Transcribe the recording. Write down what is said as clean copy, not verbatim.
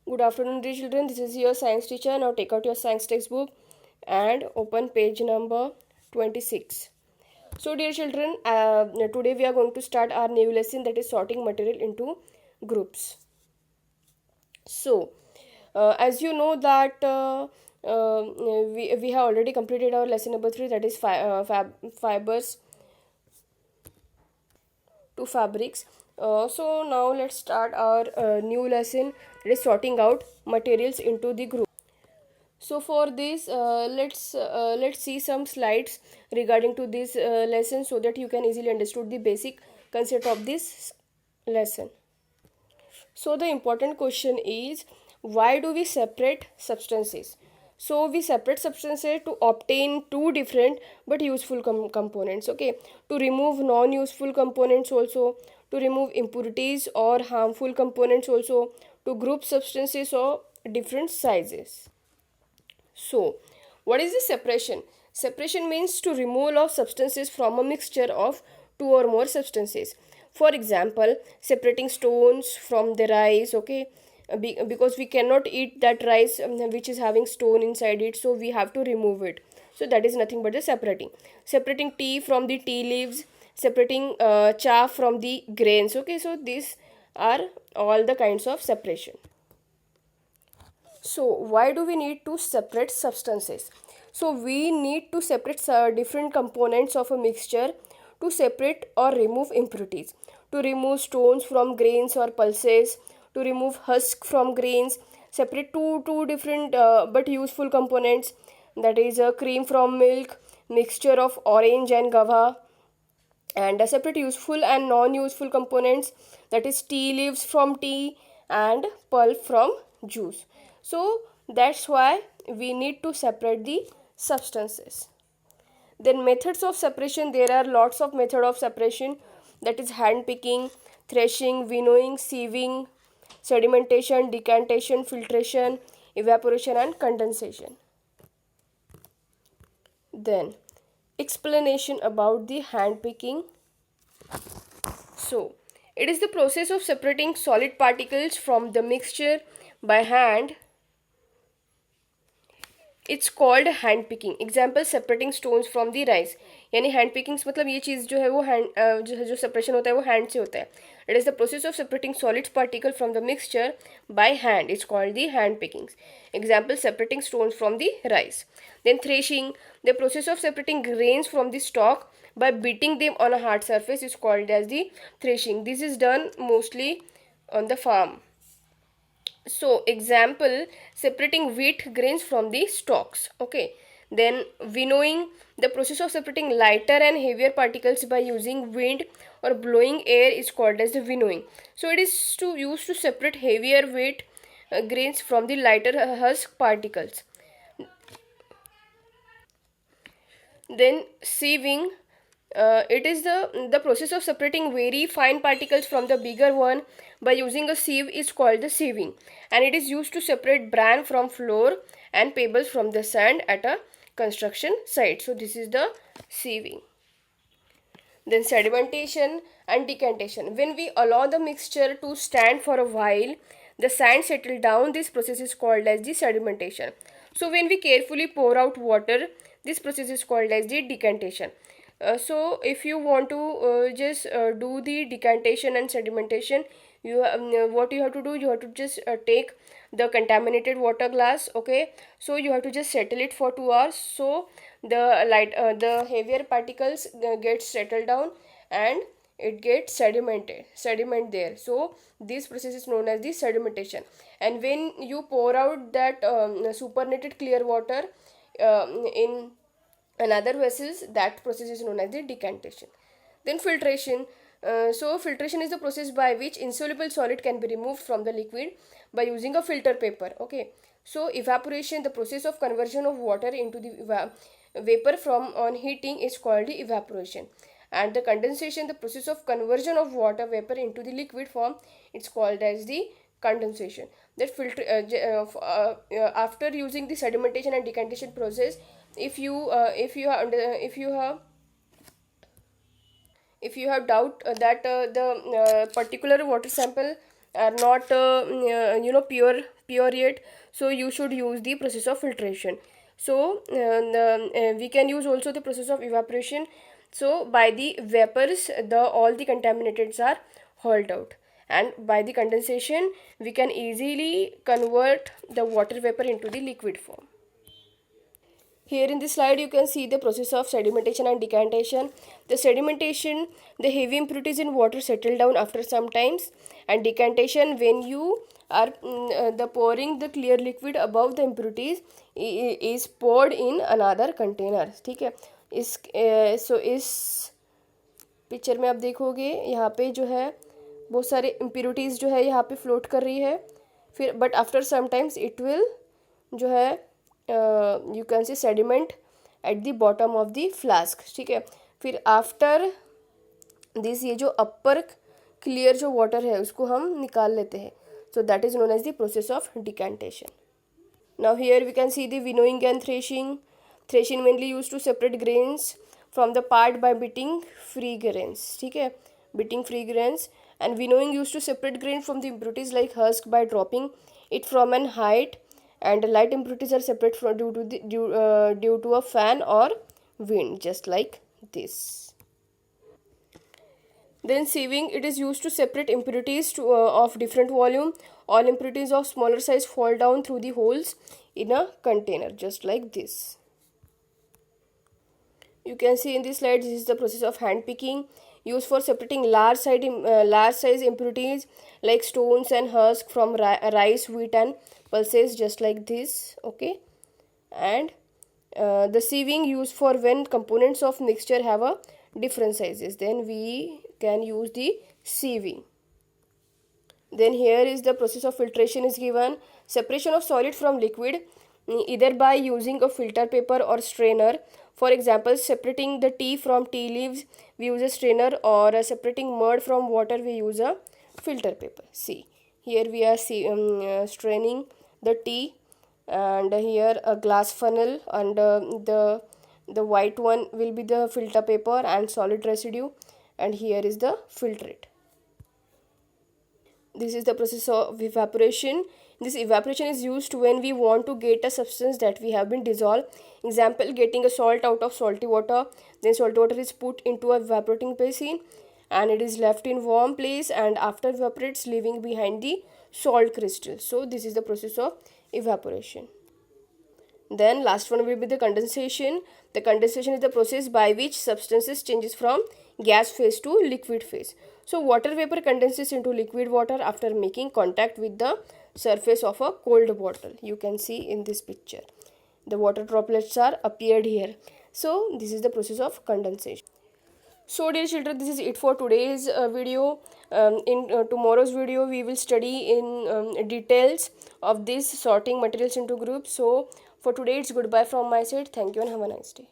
Good afternoon, dear children. This is your science teacher. Now take out your science textbook and open page number 26. So, dear children, today we are going to start our new lesson, that is sorting material into groups. So, as you know that we have already completed our lesson number 3, that is fibers to fabrics. So now let's start our new lesson, that is sorting out materials into the group. So for this, let's see some slides regarding to this lesson, so that you can easily understood the basic concept of this lesson. So the important question is, why do we separate substances? So we separate substances to obtain two different but useful components. Okay, to remove non-useful components also, to remove impurities or harmful components also, to group substances of different sizes. So, what is the separation? Separation means to removal of substances from a mixture of two or more substances. For example, separating stones from the rice, okay? Because we cannot eat that rice which is having stone inside it, so we have to remove it. So that is nothing but the separating. Separating tea from the tea leaves, separating chaff from the grains, okay? So these are all the kinds of separation. So why do we need to separate substances? So we need to separate different components of a mixture to separate or remove impurities, to remove stones from grains or pulses, to remove husk from grains, separate two different but useful components, that is a cream from milk, mixture of orange and guava, and separate useful and non-useful components, that is tea leaves from tea and pulp from juice. So that's why we need to separate the substances. Then methods of separation, there are lots of method of separation, that is hand picking, threshing, winnowing, sieving, sedimentation, decantation, filtration, evaporation and condensation. Then explanation about the hand picking. So it is the process of separating solid particles from the mixture by hand. It's called hand picking. Example separating stones from the rice. यानी hand picking मतलब ये चीज़ जो है वो hand जो separation होता है वो हैंड से होता है. It is the process of separating solids particle from the mixture by hand. It's called the hand pickings. Example separating stones from the rice. Then threshing, the process of separating grains from the stock by beating them on a hard surface is called as the threshing. This is done mostly on the farm. So example, separating wheat grains from the stalks. Okay, then winnowing, the process of separating lighter and heavier particles by using wind or blowing air is called as the winnowing. So it is to use to separate heavier wheat grains from the lighter husk particles. Then sieving, it is the process of separating very fine particles from the bigger one by using a sieve is called the sieving, and it is used to separate bran from flour and pebbles from the sand at a construction site. So this is the sieving. Then sedimentation and decantation. When we allow the mixture to stand for a while, the sand settle down. This process is called as the sedimentation. So when we carefully pour out water, this process is called as the decantation. So if you want to just do the decantation and sedimentation, what you have to do, you have to just take the contaminated water glass. Okay, so you have to just settle it for 2 hours, so the heavier particles get settled down and it gets sediment there. So this process is known as the sedimentation. And when you pour out that supernated clear water in another vessels, that process is known as the decantation. Then filtration. So filtration is the process by which insoluble solid can be removed from the liquid by using a filter paper. Okay, so evaporation, the process of conversion of water into the vapor from on heating is called the evaporation. And the condensation, the process of conversion of water vapor into the liquid form, it's called as the condensation. That filter after using the sedimentation and decantation process, if you have doubt that the particular water sample are not pure yet, so you should use the process of filtration. So we can use also the process of evaporation. So by the vapors, the all the contaminants are hauled out, and by the condensation we can easily convert the water vapor into the liquid form. Here in this slide you can see the process of sedimentation and decantation. The sedimentation, the heavy impurities in water settle down after some times, and decantation, when you are the pouring the clear liquid above the impurities is poured in another container. ठीक है, इस सो इस picture में आप देखोगे यहाँ पे जो है बहुत सारे इम्प्योरिटीज़ जो है यहाँ पे फ्लोट कर रही है, फिर but after sometimes it will जो है you can see sediment at the bottom of the flask. ठीक है, फिर आफ्टर दिस ये जो अपर क्लियर जो वाटर है उसको हम निकाल लेते हैं. So that is known as the process of decantation. Now here we can see the winnowing and threshing. Threshing mainly use to separate grains from the part by beating free grains. ठीक है, beating free grains. And winnowing used to separate grain from the impurities like husk by dropping it from an height, and light impurities are separate from due to a fan or wind, just like this. Then sieving, it is used to separate impurities of different volume. All impurities of smaller size fall down through the holes in a container, just like this. You can see in this slide, this is the process of hand picking, used for separating large size impurities like stones and husk from rice, wheat and pulses, just like this. Okay, and the sieving used for when components of mixture have a different sizes, then we can use the sieving. Then here is the process of filtration is given. Separation of solid from liquid, either by using a filter paper or strainer. For example, separating the tea from tea leaves, we use a strainer, or separating mud from water, we use a filter paper. See, here we are straining the tea, and here a glass funnel, and the white one will be the filter paper and solid residue, and here is the filtrate. This is the process of evaporation. This evaporation is used when we want to get a substance that we have been dissolved. Example, getting a salt out of salty water. Then salty water is put into a evaporating basin and it is left in warm place, and after evaporates, leaving behind the salt crystal. So this is the process of evaporation. Then last one will be the condensation. The condensation is the process by which substances changes from gas phase to liquid phase. So water vapor condenses into liquid water after making contact with the surface of a cold bottle. You can see in this picture the water droplets are appeared here. So this is the process of condensation. So dear children, this is it for today's video. In tomorrow's video we will study in details of this sorting materials into groups. So for today it's goodbye from my side. Thank you and have a nice day.